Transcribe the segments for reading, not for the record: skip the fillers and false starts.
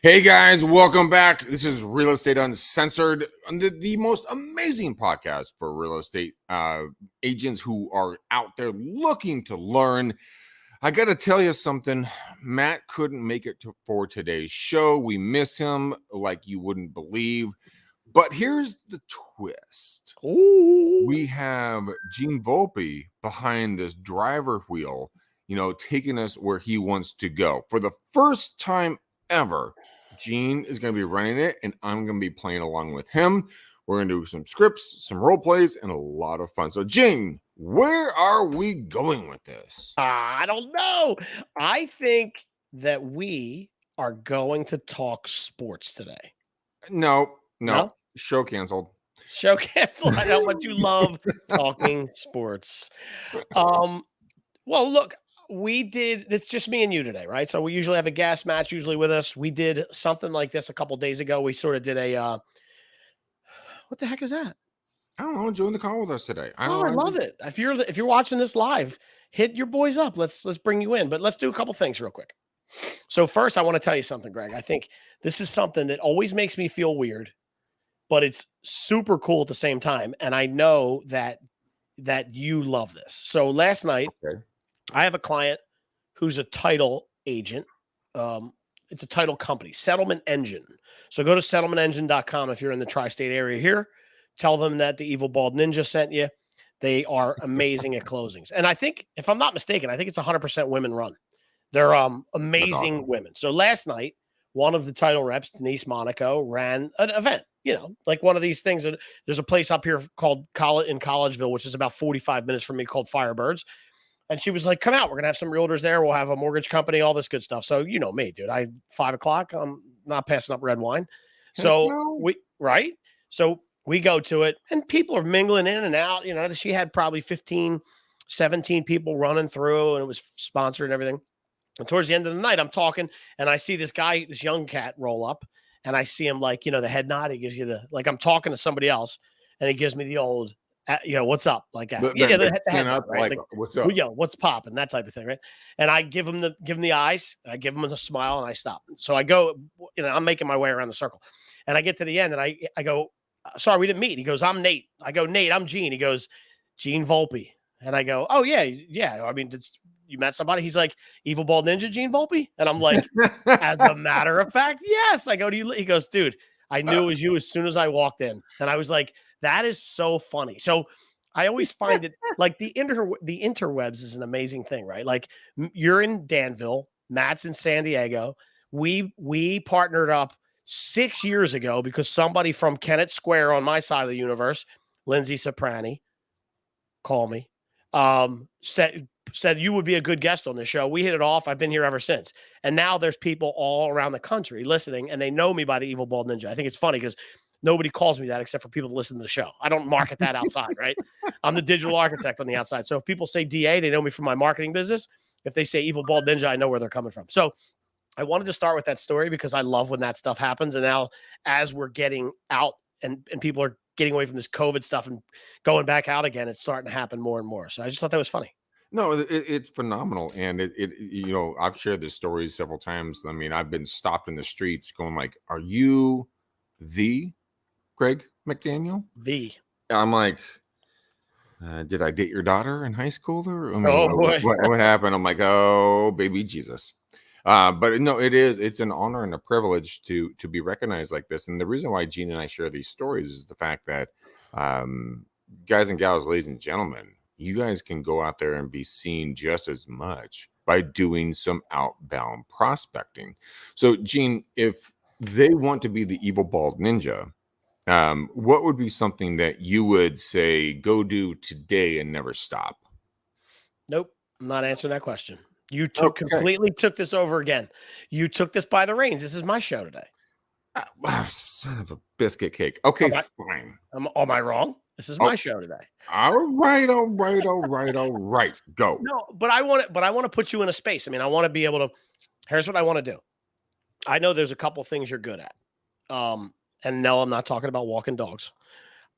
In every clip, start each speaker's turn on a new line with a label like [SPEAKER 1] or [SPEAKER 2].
[SPEAKER 1] Hey guys, welcome back. This is Real Estate Uncensored, the most amazing podcast for real estate agents who are out there looking to learn. I got to tell you something. Matt couldn't make it for today's show. We miss him like you wouldn't believe. But here's the twist.
[SPEAKER 2] Ooh.
[SPEAKER 1] We have Gene Volpe behind this driver wheel, taking us where he wants to go. For the first time ever, Gene is going to be running it, and I'm going to be playing along with him. We're going to do some scripts, some role plays, and a lot of fun. So, Gene, where are we going with this?
[SPEAKER 2] I don't know. I think that we are going to talk sports today.
[SPEAKER 1] No.
[SPEAKER 2] No?
[SPEAKER 1] Show canceled.
[SPEAKER 2] Show canceled. I know what you love talking sports. Well, look, it's just me and you today, right? So we usually have a guest Matt's usually with us. We did something like this a couple days ago. We sort of did a what the heck is that?
[SPEAKER 1] I don't know. Join the call with us today.
[SPEAKER 2] I love it. If you're watching this live, hit your boys up. Let's bring you in. But let's do a couple things real quick. So first, I want to tell you something, Greg. I think this is something that always makes me feel weird, but it's super cool at the same time. And I know that you love this. So last night, I have a client who's a title agent. It's a title company, Settlement Engine. So go to settlementengine.com if you're in the tri-state area here. Tell them that the Evil Bald Ninja sent you. They are amazing at closings. And I think, if I'm not mistaken, I think it's 100% women run. They're amazing awesome women. So last night, one of the title reps, Denise Monaco, ran an event, like one of these things. That there's a place up here called in Collegeville, which is about 45 minutes from me, called Firebirds. And she was like, come out. We're going to have some realtors there. We'll have a mortgage company, all this good stuff. So, you know me, dude. 5 o'clock, I'm not passing up red wine. So So we go to it, and people are mingling in and out. She had probably 15, 17 people running through, and it was sponsored and everything. And towards the end of the night, I'm talking, and I see this guy, this young cat, roll up, and I see him the head nod. He gives you I'm talking to somebody else, and he gives me the old, what's up? Like that. The head nod, right?
[SPEAKER 1] What's up?
[SPEAKER 2] What's popping? That type of thing, right? And I give him the eyes, I give him a smile, and I stop. So I go, I'm making my way around the circle, and I get to the end, and I go, sorry, we didn't meet. He goes, I'm Nate. I go, Nate, I'm Gene. He goes, Gene Volpe. And I go, oh, yeah. I mean, you met somebody? He's like, Evil Bald Ninja Gene Volpe? And I'm like, as a matter of fact, yes. I go, he goes, dude, I knew it was you as soon as I walked in. And I was like, that is so funny. So I always find it like the interwebs is an amazing thing, right? Like you're in Danville, Matt's in San Diego. We partnered up 6 years ago because somebody from Kennett Square on my side of the universe, Lindsay Soprani, call me, said you would be a good guest on the show. We hit it off. I've been here ever since. And now there's people all around the country listening, and they know me by the Evil Bald Ninja. I think it's funny because nobody calls me that except for people that listen to the show. I don't market that outside, right? I'm the digital architect on the outside. So if people say DA, they know me from my marketing business. If they say Evil Bald Ninja, I know where they're coming from. So I wanted to start with that story because I love when that stuff happens. And now as we're getting out and people are getting away from this COVID stuff and going back out again, it's starting to happen more and more. So I just thought that was funny.
[SPEAKER 1] No, it's phenomenal. And I've shared this story several times. I mean, I've been stopped in the streets going like, are you the Greg McDaniel? I'm like, did I date your daughter in high school? Or
[SPEAKER 2] boy.
[SPEAKER 1] What happened? I'm like, oh, baby Jesus. But no, it's an honor and a privilege to be recognized like this. And the reason why Gene and I share these stories is the fact that guys and gals, ladies and gentlemen, you guys can go out there and be seen just as much by doing some outbound prospecting. So Gene, if they want to be the Evil Bald Ninja, what would be something that you would say, go do today and never stop?
[SPEAKER 2] Nope. I'm not answering that question. You completely took this over again. You took this by the reins. This is my show today.
[SPEAKER 1] Son of a biscuit cake. Okay, fine.
[SPEAKER 2] Am I wrong? This is my show today.
[SPEAKER 1] All right. Go.
[SPEAKER 2] No, but I want to put you in a space. I mean, I want to be able to. Here's what I want to do. I know there's a couple things you're good at. And no, I'm not talking about walking dogs.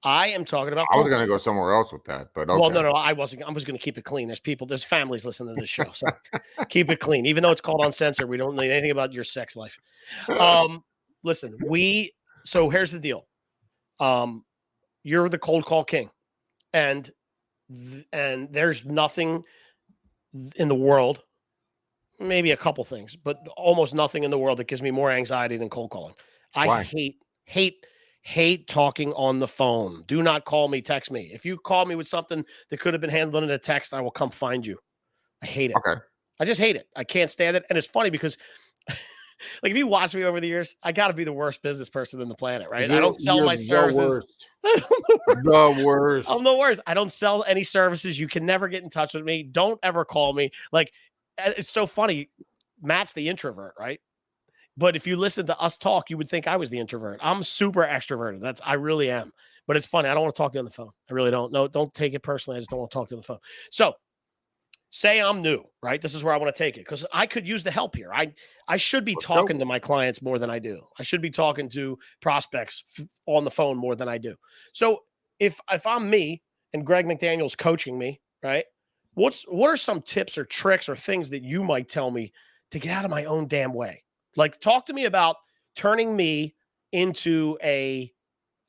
[SPEAKER 2] I am talking about
[SPEAKER 1] I was
[SPEAKER 2] cold
[SPEAKER 1] going to
[SPEAKER 2] calling.
[SPEAKER 1] go somewhere else with that, but
[SPEAKER 2] Well,
[SPEAKER 1] okay.
[SPEAKER 2] no, I wasn't. I was going to keep it clean. There's families listening to this show, so keep it clean. Even though it's called Uncensored, we don't need anything about your sex life. Um, listen, so here's the deal. You're the cold call king, and there's nothing in the world, maybe a couple things, but almost nothing in the world that gives me more anxiety than cold calling. I
[SPEAKER 1] Why?
[SPEAKER 2] hate talking on the phone. Do not call me, text me. If you call me with something that could have been handled in a text, I will come find you. I hate it.
[SPEAKER 1] Okay.
[SPEAKER 2] I just hate it. I can't stand it. And it's funny because like if you watch me over the years, I got to be the worst business person in the planet, right? I don't sell
[SPEAKER 1] You're
[SPEAKER 2] my
[SPEAKER 1] the
[SPEAKER 2] services.
[SPEAKER 1] worst.
[SPEAKER 2] I'm the worst.
[SPEAKER 1] The
[SPEAKER 2] I'm
[SPEAKER 1] worst.
[SPEAKER 2] the worst. I don't sell any services. You can never get in touch with me. Don't ever call me. Like, it's so funny. Matt's the introvert, right? But if you listen to us talk, you would think I was the introvert. I'm super extroverted. I really am. But it's funny. I don't want to talk to you on the phone. I really don't. No, don't take it personally. I just don't want to talk to you on the phone. So say I'm new, right? This is where I want to take it because I could use the help here. I should be
[SPEAKER 1] Let's go.
[SPEAKER 2] talking to my clients more than I do. I should be talking to prospects on the phone more than I do. So if I'm me and Greg McDaniel's coaching me, right? What are some tips or tricks or things that you might tell me to get out of my own damn way? Like, talk to me about turning me into a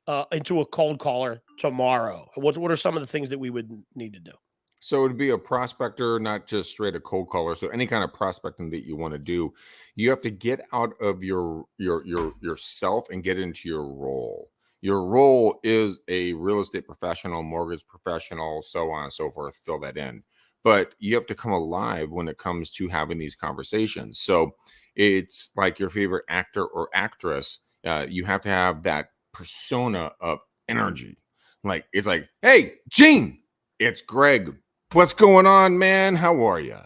[SPEAKER 2] cold caller tomorrow. What are some of the things that we would need to do?
[SPEAKER 1] So it'd be a prospector, not just straight a cold caller. So any kind of prospecting that you want to do, you have to get out of yourself and get into your role. Your role is a real estate professional, mortgage professional, so on and so forth. Fill that in. But you have to come alive when it comes to having these conversations. So it's like your favorite actor or actress. You have to have that persona of energy. Like it's like, hey, Gene, it's Greg. What's going on, man? How are you?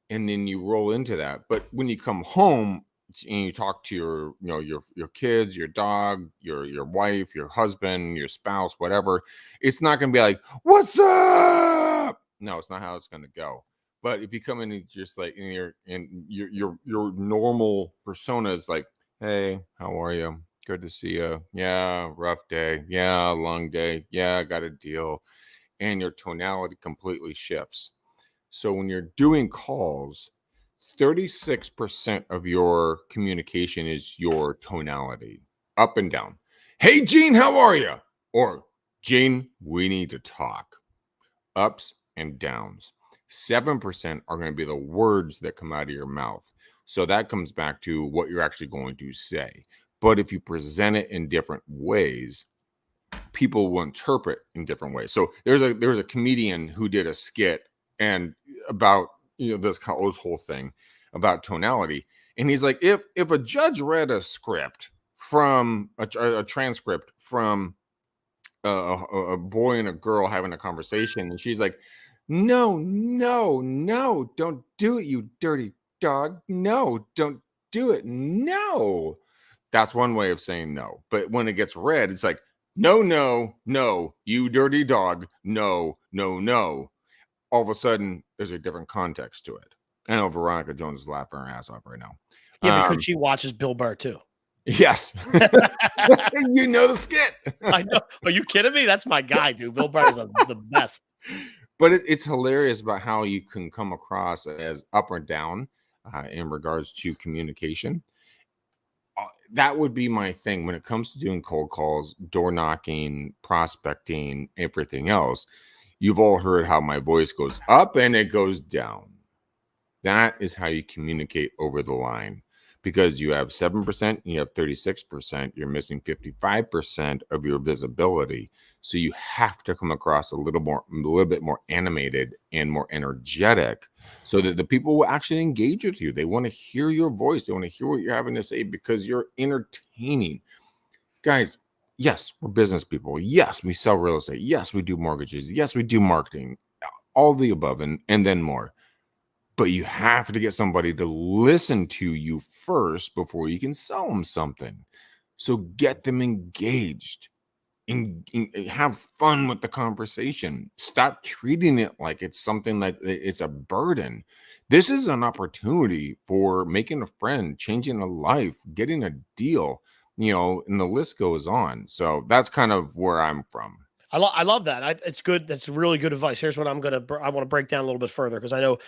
[SPEAKER 1] And then you roll into that. But when you come home and you talk to your kids, your dog, your wife, your husband, your spouse, whatever, it's not going to be like, "What's up?" No, it's not how it's going to go. But if you come in and just like your normal persona is like, "Hey, how are you? Good to see you. Yeah, rough day. Yeah, long day. Yeah, got a deal." And your tonality completely shifts. So when you're doing calls, 36% of your communication is your tonality, up and down. Hey, Gene, how are you? Or, Gene, we need to talk. Ups and downs. 7% are going to be the words that come out of your mouth. So that comes back to what you're actually going to say. But if you present it in different ways, people will interpret in different ways. So there was a comedian who did a skit and about this whole thing about tonality, and he's like, if a judge read a script from a transcript from a boy and a girl having a conversation, and she's like, no, no, no, don't do it, you dirty dog. No, don't do it. No. That's one way of saying no. But when it gets read, it's like, no, no, no, you dirty dog. No, no, no. All of a sudden, there's a different context to it. I know Veronica Jones is laughing her ass off right now.
[SPEAKER 2] Yeah, because she watches Bill Burr too.
[SPEAKER 1] Yes. You know the skit.
[SPEAKER 2] I know. Are you kidding me? That's my guy, dude. Bill Burr is the best.
[SPEAKER 1] But it's hilarious about how you can come across as up or down in regards to communication. That would be my thing when it comes to doing cold calls, door knocking, prospecting, everything else. You've all heard how my voice goes up and it goes down. That is how you communicate over the line, because you have 7% and you have 36%. You're missing 55% of your visibility. So you have to come across a little bit more animated and more energetic so that the people will actually engage with you. They want to hear your voice. They want to hear what you're having to say because you're entertaining. Guys, yes, we're business people. Yes, we sell real estate. Yes, we do mortgages. Yes, we do marketing. All the above and then more. But you have to get somebody to listen to you first before you can sell them something. So get them engaged and have fun with the conversation. Stop treating it like it's something like it's a burden. This is an opportunity for making a friend, changing a life, getting a deal. and the list goes on. So that's kind of where I'm from.
[SPEAKER 2] I love that. It's good. That's really good advice. Here's what I want to break down a little bit further because I know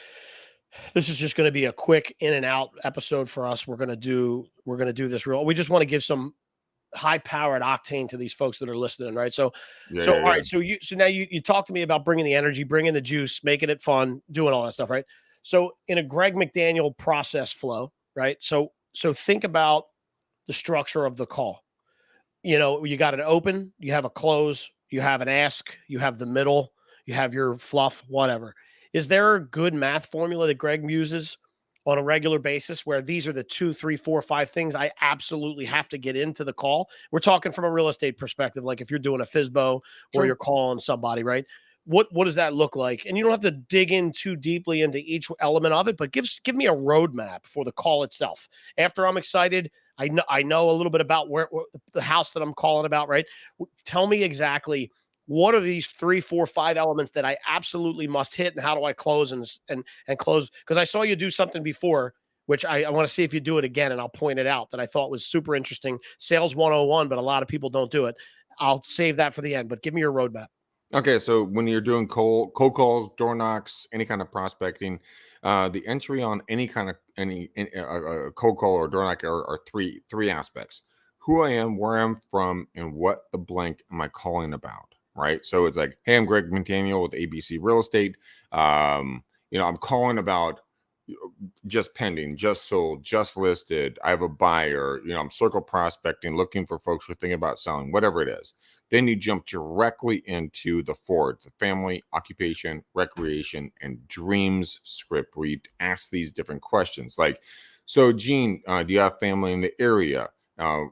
[SPEAKER 2] this is just going to be a quick in and out episode for us. We're gonna do this real. We just want to give some high powered octane to these folks that are listening, right?
[SPEAKER 1] Yeah,
[SPEAKER 2] So
[SPEAKER 1] yeah,
[SPEAKER 2] all
[SPEAKER 1] yeah.
[SPEAKER 2] right, so now you talk to me about bringing the energy, bringing the juice, making it fun, doing all that stuff, right? So in a Greg McDaniel process flow, right? So think about the structure of the call. You got an open, you have a close, you have an ask, you have the middle, you have your fluff, whatever. Is there a good math formula that Greg uses on a regular basis where these are the 2, 3, 4, 5 things I absolutely have to get into the call? We're talking from a real estate perspective, like if you're doing a FISBO or
[SPEAKER 1] Sure.
[SPEAKER 2] you're calling somebody, right? What does that look like? And you don't have to dig in too deeply into each element of it, but give me a roadmap for the call itself. After I'm excited, I know a little bit about where the house that I'm calling about, right? Tell me exactly what are these 3, 4, 5 elements that I absolutely must hit, and how do I close and close? Because I saw you do something before, which I want to see if you do it again, and I'll point it out that I thought was super interesting. Sales 101, but a lot of people don't do it. I'll save that for the end, but give me your roadmap.
[SPEAKER 1] Okay, so when you're doing cold calls, door knocks, any kind of prospecting, the entry on any kind of cold call or door knock are three aspects: who I am, where I'm from, and what the blank am I calling about. Right. So it's like, hey, I'm Greg McDaniel with ABC Real Estate. I'm calling about just pending, just sold, just listed. I have a buyer. I'm circle prospecting, looking for folks who are thinking about selling, whatever it is. Then you jump directly into the forward, the family, occupation, recreation, and dreams script, where you ask these different questions like, so Gene, do you have family in the area?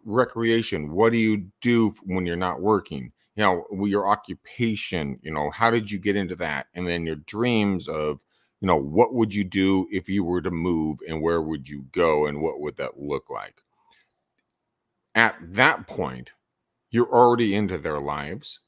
[SPEAKER 1] Recreation, what do you do when you're not working? Your occupation, how did you get into that? And then your dreams of, what would you do if you were to move, and where would you go, and what would that look like? At that point, you're already into their lives.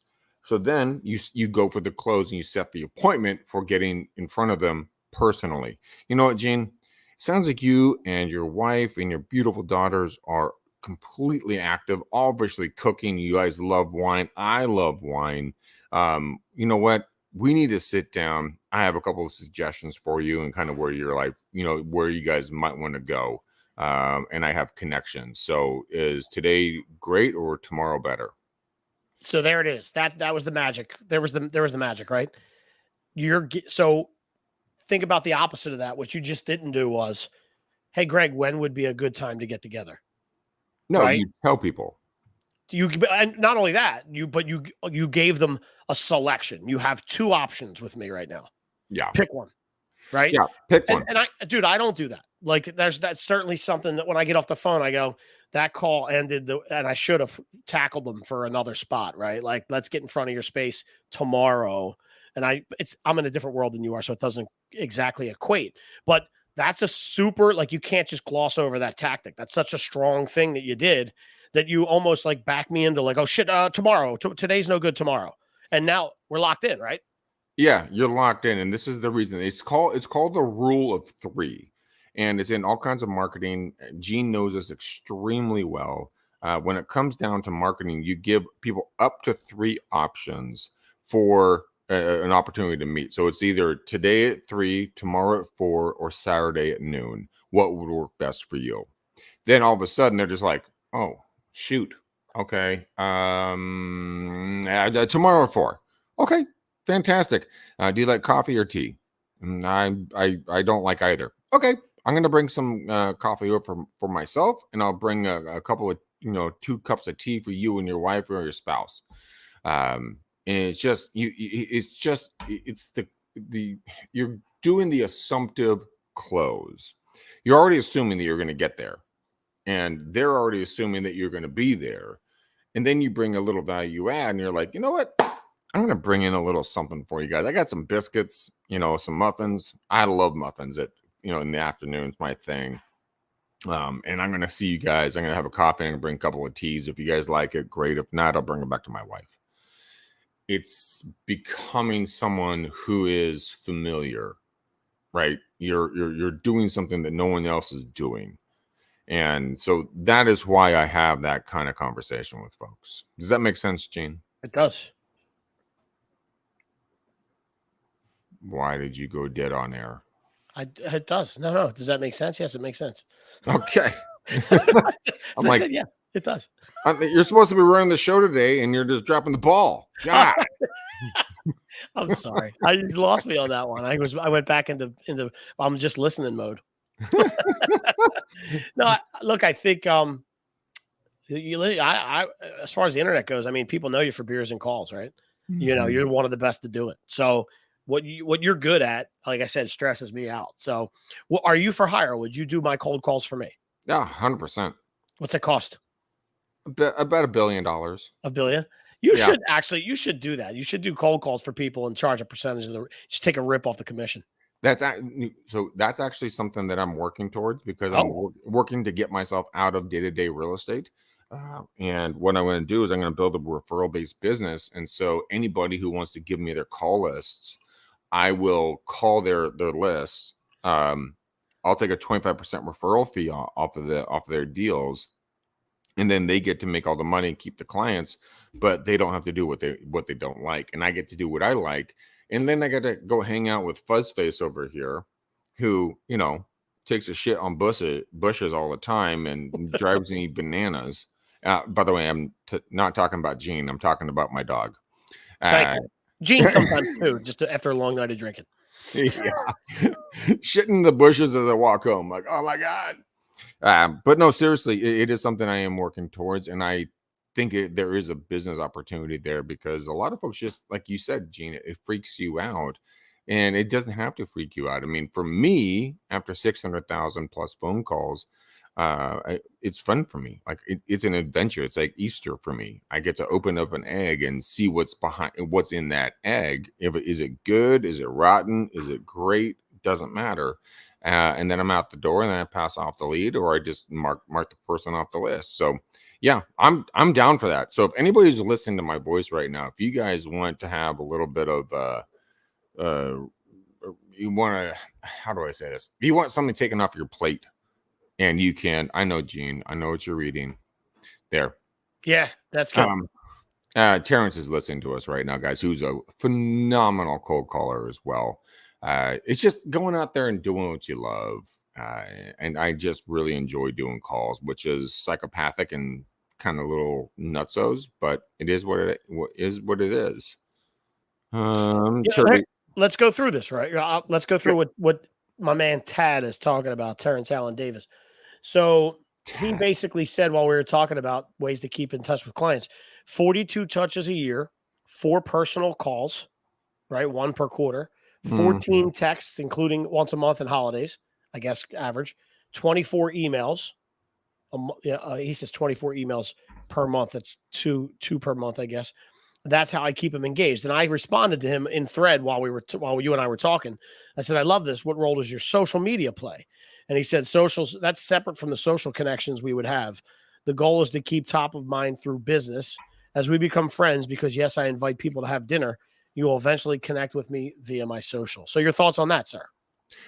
[SPEAKER 1] So then you go for the close and you set the appointment for getting in front of them personally. You know what, Gene? Sounds like you and your wife and your beautiful daughters are completely active, obviously cooking. You guys love wine. I love wine. You know what? We need to sit down. I have a couple of suggestions for you and kind of where your life, where you guys might want to go. And I have connections. So is today great or tomorrow better?
[SPEAKER 2] So there it is. That was the magic. There was the magic, right? So think about the opposite of that. What you just didn't do was, hey, Greg, when would be a good time to get together?
[SPEAKER 1] No,
[SPEAKER 2] Right?
[SPEAKER 1] you tell people.
[SPEAKER 2] And not only that, you gave them a selection. You have two options with me right now.
[SPEAKER 1] Yeah.
[SPEAKER 2] Pick one, right?
[SPEAKER 1] Yeah. Pick
[SPEAKER 2] And
[SPEAKER 1] one.
[SPEAKER 2] and I don't do that. Like that's certainly something that when I get off the phone, I go, that call ended and I should have tackled them for another spot, right? Like, let's get in front of your space tomorrow. And I'm in a different world than you are, so it doesn't exactly equate. But that's a super, like, you can't just gloss over that tactic. That's such a strong thing that you did, that you almost like back me into like, oh shit, tomorrow. Today's no good tomorrow. And now we're locked in, right?
[SPEAKER 1] Yeah, you're locked in, and this is the reason. It's called the rule of three, and it's in all kinds of marketing. Gene knows this extremely well. When it comes down to marketing, you give people up to three options for an opportunity to meet. So it's either today at 3, tomorrow at 4, or Saturday at noon. What would work best for you? Then all of a sudden they're just like, oh shoot, okay, tomorrow at 4. Okay, fantastic. Do you like coffee or tea? I don't like either. Okay, I'm gonna bring some coffee over for myself, and I'll bring a couple of 2 cups of tea for you and your wife or your spouse. And it's just it's the you're doing the assumptive close. You're already assuming that you're going to get there, and they're already assuming that you're going to be there. And then you bring a little value add, and you're like, you know what? I'm going to bring in a little something for you guys. I got some biscuits, some muffins. I love muffins in the afternoons, my thing. And I'm going to see you guys. I'm going to have a coffee and bring a couple of teas. If you guys like it, great. If not, I'll bring it back to my wife. It's becoming someone who is familiar, right? You're doing something that no one else is doing. And so that is why I have that kind of conversation with folks. Does that make sense, Gene?
[SPEAKER 2] It does.
[SPEAKER 1] Why did you go dead on air?
[SPEAKER 2] It does. No. Does that make sense? Yes, it makes sense.
[SPEAKER 1] Okay. I'm
[SPEAKER 2] So I
[SPEAKER 1] like,
[SPEAKER 2] said, yeah, it does.
[SPEAKER 1] you're supposed to be running the show today and you're just dropping the ball. God.
[SPEAKER 2] I'm sorry. You lost me on that one. I went back into I'm just listening mode. No, look, I think as far as the internet goes, I mean, people know you for beers and calls, right? You know,
[SPEAKER 1] Mhm.
[SPEAKER 2] you're one of the best to do it. So what you're good at, like I said, stresses me out. So, what are you for hire? Would you do my cold calls for me?
[SPEAKER 1] Yeah, 100%.
[SPEAKER 2] What's it cost?
[SPEAKER 1] About $1 billion.
[SPEAKER 2] A billion? You
[SPEAKER 1] Yeah.
[SPEAKER 2] should actually you should do that. You should do cold calls for people and charge a percentage of the you should take a rip off the commission.
[SPEAKER 1] So that's actually something that I'm working towards because I'm
[SPEAKER 2] Oh,
[SPEAKER 1] working to get myself out of day-to-day real estate. And what I'm going to do is I'm going to build a referral-based business. And so anybody who wants to give me their call lists, I will call their lists. I'll take a 25% referral fee off of their deals, and then they get to make all the money and keep the clients, but they don't have to do what they don't like, and I get to do what I like. And then I got to go hang out with Fuzzface over here, who takes a shit on bushes all the time and drives me bananas. By the way, I'm not talking about Gene. I'm talking about my dog.
[SPEAKER 2] thank
[SPEAKER 1] uh,
[SPEAKER 2] you. Gene sometimes too, just after a long night of drinking.
[SPEAKER 1] yeah. Shitting the bushes as I walk home, like, oh my god. But no, seriously, it is something I am working towards, and I think there is a business opportunity there because a lot of folks, just like you said, Gene, it freaks you out, and it doesn't have to freak you out. I mean, for me, after 600,000 plus phone calls, it's fun for me. Like it's an adventure. It's like Easter for me. I get to open up an egg and see what's in that egg. Is it good? Is it rotten? Is it great? Doesn't matter. And then I'm out the door, and then I pass off the lead, or I just mark the person off the list. So yeah, I'm down for that. So if anybody's listening to my voice right now, if you guys want to have a little bit of uh you want to, how do I say this? If you want something taken off your plate, and you can, I know, Gene, I know what you're reading there.
[SPEAKER 2] Yeah, that's good.
[SPEAKER 1] Um, Terrence is listening to us right now, guys, who's a phenomenal cold caller as well. It's just going out there and doing what you love. And I just really enjoy doing calls, which is psychopathic and kind of little nutsos, but it is what it is.
[SPEAKER 2] Yeah,
[SPEAKER 1] Terry,
[SPEAKER 2] let's go through this, right? Let's go through what my man Tad is talking about, Terrence Allen Davis. So he basically said while we were talking about ways to keep in touch with clients, 42 touches a year, 4 personal calls, right? 1 per quarter,
[SPEAKER 1] Mhm.
[SPEAKER 2] 14 texts, including once a month and holidays, I guess average, 24 emails. He says 24 emails per month. That's two per month, I guess. That's how I keep him engaged. And I responded to him in thread while while you and I were talking. I said, I love this. What role does your social media play? And he said, socials, that's separate from the social connections we would have. The goal is to keep top of mind through business as we become friends, because yes, I invite people to have dinner. You will eventually connect with me via my social. So your thoughts on that, sir?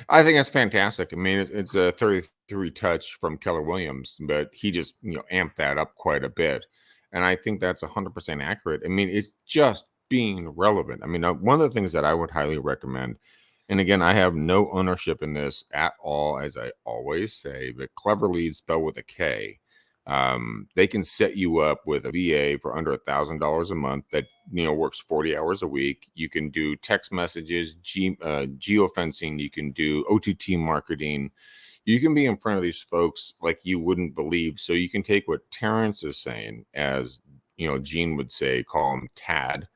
[SPEAKER 1] I think that's fantastic. I mean, it's a 33 touch from Keller Williams, but he just amped that up quite a bit, and I think that's 100% accurate. I mean, it's just being relevant. I mean, one of the things that I would highly recommend, and again, I have no ownership in this at all, as I always say, but Clever Leads, spelled with a K. They can set you up with a VA for under $1,000 a month that works 40 hours a week. You can do text messages, geofencing. You can do OTT marketing. You can be in front of these folks like you wouldn't believe. So you can take what Terrence is saying, as Gene would say, call him Tad,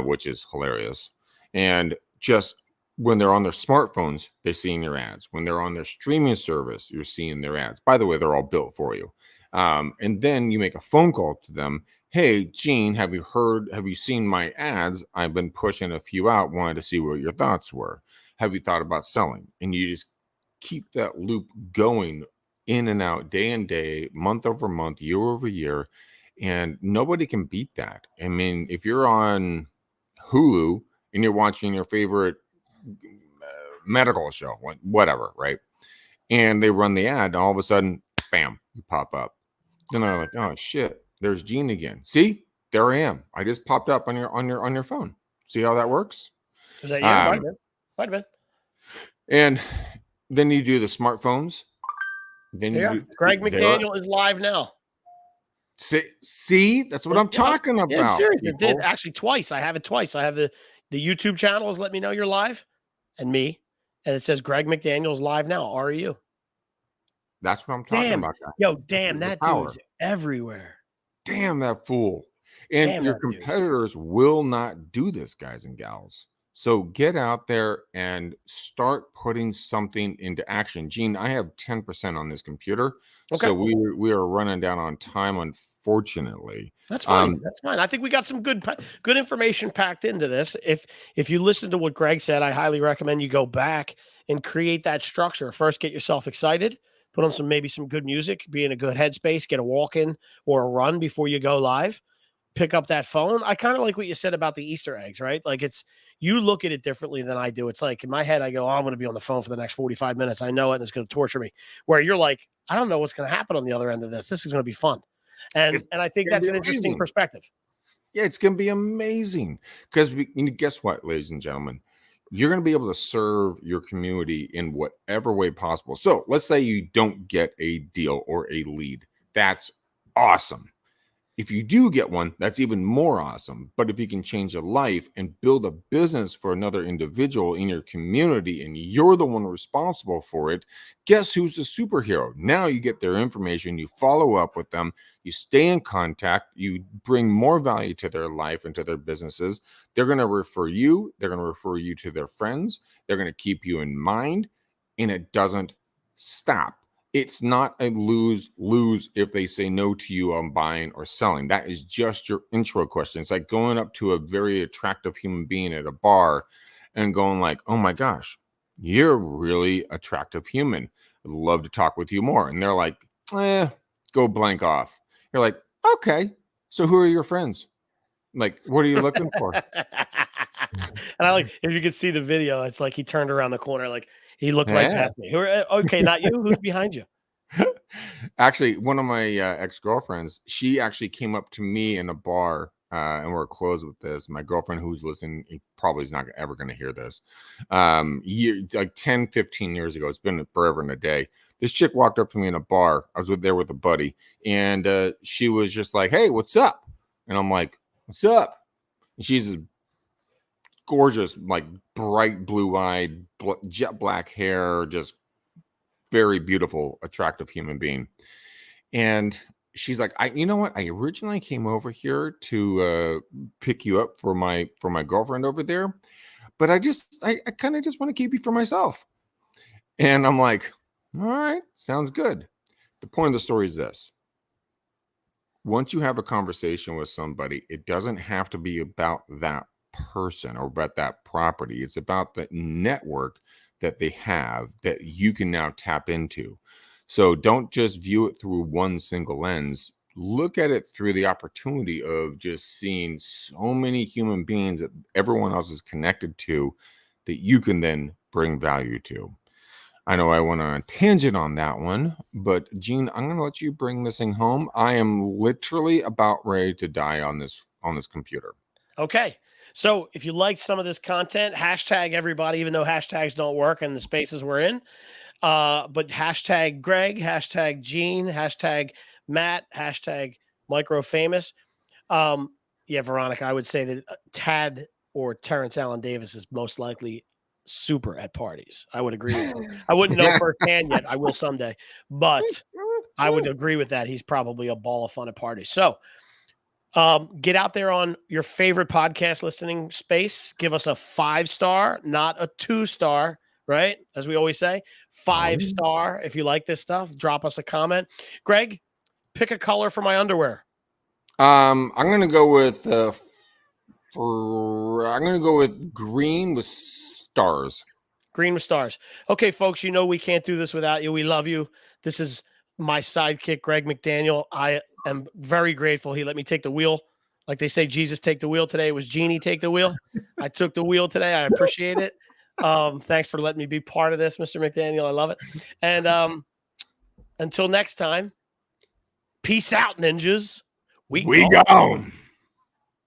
[SPEAKER 1] which is hilarious, and just when they're on their smartphones, they're seeing their ads. When they're on their streaming service, you're seeing their ads. By the way, they're all built for you. And then you make a phone call to them. Hey, Gene, have you seen my ads? I've been pushing a few out, wanted to see what your thoughts were. Have you thought about selling? And you just keep that loop going in and out, day and day, month over month, year over year. And nobody can beat that. I mean, if you're on Hulu and you're watching your favorite medical show, whatever, right? And they run the ad, and all of a sudden, bam, you pop up. Then they're like, oh shit, there's Gene again. See, there I am. I just popped up on your phone. See how that works?
[SPEAKER 2] Is that you? Might have
[SPEAKER 1] Um,
[SPEAKER 2] been. Might have been.
[SPEAKER 1] and then you do the smartphones. Then
[SPEAKER 2] Yeah.
[SPEAKER 1] you do
[SPEAKER 2] Greg
[SPEAKER 1] there.
[SPEAKER 2] McDaniel is live now.
[SPEAKER 1] See, that's what I'm
[SPEAKER 2] Yeah,
[SPEAKER 1] talking
[SPEAKER 2] yeah, I'm
[SPEAKER 1] about,
[SPEAKER 2] serious. It did
[SPEAKER 1] people.
[SPEAKER 2] actually twice. I have it twice. I have the YouTube channel is let me know you're live, and me, and it says Greg McDaniel's live now. REU.
[SPEAKER 1] That's what I'm talking
[SPEAKER 2] Damn,
[SPEAKER 1] about, guys.
[SPEAKER 2] yo,
[SPEAKER 1] This
[SPEAKER 2] damn,
[SPEAKER 1] is the
[SPEAKER 2] that
[SPEAKER 1] power.
[SPEAKER 2] dude's everywhere.
[SPEAKER 1] Damn that fool. And
[SPEAKER 2] Damn
[SPEAKER 1] your
[SPEAKER 2] that dude.
[SPEAKER 1] competitors will not do this, guys and gals. So get out there and start putting something into action. Gene, I have 10% on this computer.
[SPEAKER 2] Okay,
[SPEAKER 1] So we are running down on time, unfortunately.
[SPEAKER 2] that's fine. That's fine. I think we got some good information packed into this. If you listen to what Greg said, I highly recommend you go back and create that structure. First, get yourself excited. Put on maybe some good music. Be in a good headspace. Get a walk in or a run before you go live. Pick up that phone. I kind of like what you said about the Easter eggs, right? Like you look at it differently than I do. It's like in my head, I go, oh, I'm going to be on the phone for the next 45 minutes. I know it, and it's going to torture me. Where you're like, I don't know what's going to happen on the other end of this. This is going to be fun. And
[SPEAKER 1] It's
[SPEAKER 2] I think
[SPEAKER 1] gonna
[SPEAKER 2] that's
[SPEAKER 1] be
[SPEAKER 2] an interesting
[SPEAKER 1] amazing.
[SPEAKER 2] perspective.
[SPEAKER 1] Yeah, it's going to be amazing because guess what, ladies and gentlemen, you're going to be able to serve your community in whatever way possible. So let's say you don't get a deal or a lead. That's awesome. If you do get one, that's even more awesome. But if you can change a life and build a business for another individual in your community and you're the one responsible for it, guess who's the superhero? Now you get their information, you follow up with them, you stay in contact, you bring more value to their life and to their businesses. They're going to refer you, they're going to refer you to their friends, they're going to keep you in mind, and it doesn't stop. It's not a lose if they say no to you on buying or selling. That is just your intro question. It's like going up to a very attractive human being at a bar and going like, oh my gosh, you're a really attractive human. I'd love to talk with you more. And they're like, go blank off. You're like, okay, so who are your friends? Like, what are you looking for?
[SPEAKER 2] And I like if you could see the video, it's like he turned around the corner, like he looked right
[SPEAKER 1] Yeah.
[SPEAKER 2] past me. Okay, not you. Who's behind you?
[SPEAKER 1] Actually, one of my ex-girlfriends, she actually came up to me in a bar, and we're close with this. My girlfriend who's listening, he probably is not ever going to hear this. Like 10, 15 years ago, it's been forever and a day. This chick walked up to me in a bar. I was there with a buddy, and she was just like, hey, what's up? And I'm like, what's up? And she's this gorgeous, like bright blue-eyed, jet black hair, just very beautiful, attractive human being. And she's like, you know what? I originally came over here to pick you up for my girlfriend over there, but I kind of just want to keep you for myself. And I'm like, all right, sounds good. The point of the story is this. Once you have a conversation with somebody, it doesn't have to be about that person or about that property. It's about the network that they have that you can now tap into. So don't just view it through one single lens. Look at it through the opportunity of just seeing so many human beings that everyone else is connected to that you can then bring value to. I know I went on a tangent on that one, but Gene, I'm going to let you bring this thing home. I am literally about ready to die on this computer.
[SPEAKER 2] Okay. So if you liked some of this content, hashtag everybody, even though hashtags don't work in the spaces we're in. But hashtag Greg, hashtag Gene, hashtag Matt, hashtag micro famous. Yeah, Veronica, I would say that Tad or Terrence Allen Davis is most likely super at parties. I would agree with you. I wouldn't know firsthand yet. I will someday, but I would agree with that. He's probably a ball of fun at parties. So get out there on your favorite podcast listening space. Give us a 5-star, not a 2-star, right? As we always say, 5-star. If you like this stuff, drop us a comment. Greg, pick a color for my underwear.
[SPEAKER 1] I'm gonna go with I'm gonna go with green with stars.
[SPEAKER 2] Green with stars. Okay, folks, you know we can't do this without you. We love you. This is my sidekick, Greg McDaniel. I am very grateful he let me take the wheel. Like they say, Jesus take the wheel today. It was Genie take the wheel. I took the wheel today. I appreciate it. Thanks for letting me be part of this, Mr. McDaniel. I love it. And Until next time, peace out, ninjas.
[SPEAKER 1] We gone.